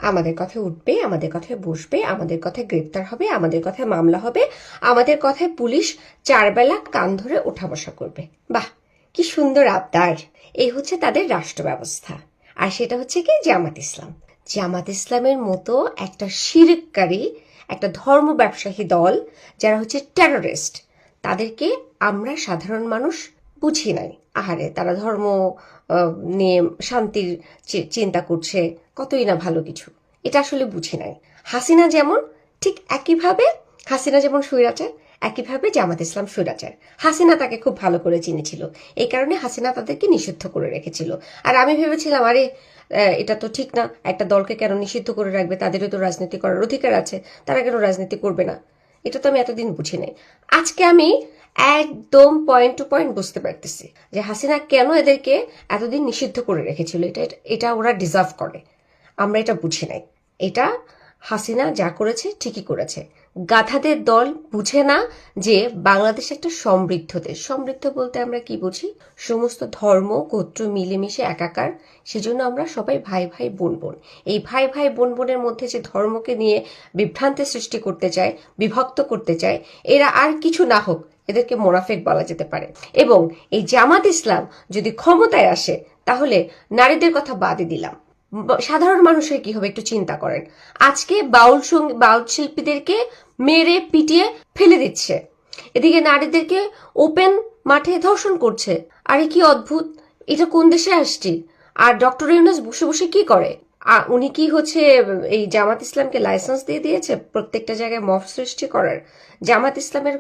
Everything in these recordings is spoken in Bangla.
আমাদের কথায় উঠবে, আমাদের কথায় বসবে, আমাদের কথায় গ্রেপ্তার হবে, আমাদের কথায় মামলা হবে, আমাদের কথায় পুলিশ 4 বেলা কান ধরে ওঠা বসা করবে। বাহ, কি সুন্দর আবদার! এই হচ্ছে তাদের রাষ্ট্র ব্যবস্থা। আর সেটা হচ্ছে কি জামাত ইসলাম। জামাত ইসলামের মতো একটা শিরককারী, একটা ধর্ম ব্যবসায়ী দল, যারা হচ্ছে টেররিস্ট, তাদেরকে আমরা সাধারণ মানুষ বুঝি নাই। আহারে, তারা ধর্ম নিয়ে শান্তির চিন্তা করছে, কতই না ভালো কিছু, এটা আসলে বুঝি নাই। হাসিনা যেমন, ঠিক একইভাবে হাসিনা যেমন স্বৈরাচার, একইভাবে জামাত ইসলাম স্বৈরাচার। হাসিনা তাকে খুব ভালো করে চিনেছিল, এই কারণে হাসিনা তাদেরকে নিষিদ্ধ করে রেখেছিল। আর আমি ভেবেছিলাম, আরে এটা তো ঠিক না, একটা দলকে কেন নিষিদ্ধ করে রাখবে, তাদেরও তো রাজনীতি করার অধিকার আছে, তারা কেন রাজনীতি করবে না? এটা তো আমি এতদিন বুঝি নাই। আজকে আমি একদম পয়েন্ট টু পয়েন্ট বুঝতে পারতেছি যে হাসিনা কেন এদেরকে এতদিন নিষিদ্ধ করে রেখেছিল। এটা এটা ওরা ডিজার্ভ করে, আমরা এটা বুঝি নাই। এটা হাসিনা যা করেছে ঠিকই করেছে। গাধাদের দল বুঝে না যে বাংলাদেশ একটা সমৃদ্ধ দেশ। সমৃদ্ধ বলতে আমরা কি বুঝি? সমস্ত ধর্ম গোত্র মিলেমিশে একাকার, সেজন্য আমরা সবাই ভাই ভাই বোন বোন। এই ভাই ভাই বোন বোনের মধ্যে যে ধর্মকে নিয়ে বিভ্রান্তি সৃষ্টি করতে চায়, বিভক্ত করতে চায়, এরা আর কিছু না হোক, এদেরকে মোনাফেক বলা যেতে পারে। এবং এই জামাত ইসলাম যদি ক্ষমতায় আসে, তাহলে নারীদের কথা বাদই দিলাম, সাধারণ মানুষের কি হবে একটু চিন্তা করেন। আজকে বাউল শিল্পীদেরকে মেরে পিটিয়ে ফেলে দিচ্ছে, এদিকে নারীদেরকে ওপেন মাঠে ধর্ষণ করছে। আরে কি অদ্ভুত, এটা কোন দেশে আসছি? আর ডক্টর ইউনূস বসে বসে কি করে? উনি কি হচ্ছে এই জামাত ইসলামকে লাইসেন্স দিয়ে দিয়েছে প্রত্যেকটা জায়গায় মব সৃষ্টি করার? জামাত ইসলামের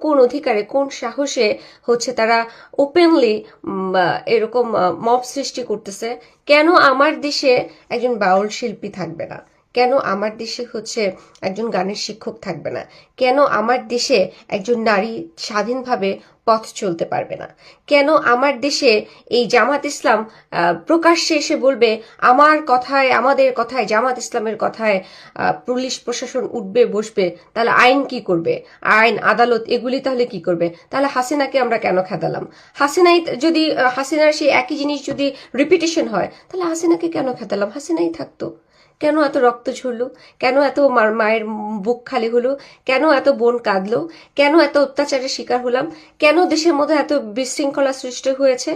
কোন অধিকারে, কোন সাহসে হচ্ছে তারা ওপেনলি এরকম মব সৃষ্টি করতেছে? কেন আমার দেশে একজন বাউল শিল্পী থাকবে না? কেন আমার দেশে হচ্ছে একজন গানের শিক্ষক থাকবে না? কেন আমার দেশে একজন নারী স্বাধীনভাবে পথ চলতে পারবে না? কেন আমার দেশে এই জামাত ইসলাম প্রকাশ্যে এসে বলবে আমার কথায়, আমাদের কথায়, জামাত ইসলামের কথায় পুলিশ প্রশাসন উঠবে বসবে? তাহলে আইন কি করবে? আইন আদালত এগুলি তাহলে কি করবে? তাহলে হাসিনাকে আমরা কেন খেদালাম? হাসিনাই যদি, হাসিনার সেই একই জিনিস যদি রিপিটেশন হয়, তাহলে হাসিনাকে কেন খেদালাম? হাসিনাই থাকতো। কেন এত রক্ত ঝরলো? কেন এত মায়ের বুক খালি হলো? কেন এত বোন কাঁদলো? কেন এত অত্যাচারের শিকার হলাম? কেন দেশের মধ্যে এত বিশৃঙ্খলা সৃষ্টি হয়েছে?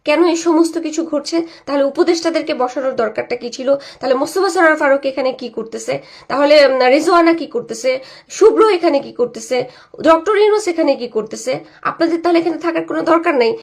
কেন এই সমস্ত কিছু ঘটছে? তাহলে উপদেষ্টাদেরকে বসানোর দরকারটা কি ছিল? তাহলে মোস্তফা সরোয়ার ফারুক এখানে কি করতেছে? তাহলে রেজওয়ানা কি করতেছে? শুভ্র এখানে কি করতেছে? ডক্টর ইউনূস এখানে কি করতেছে? আপনাদের তাহলে এখানে থাকার কোনো দরকার নেই।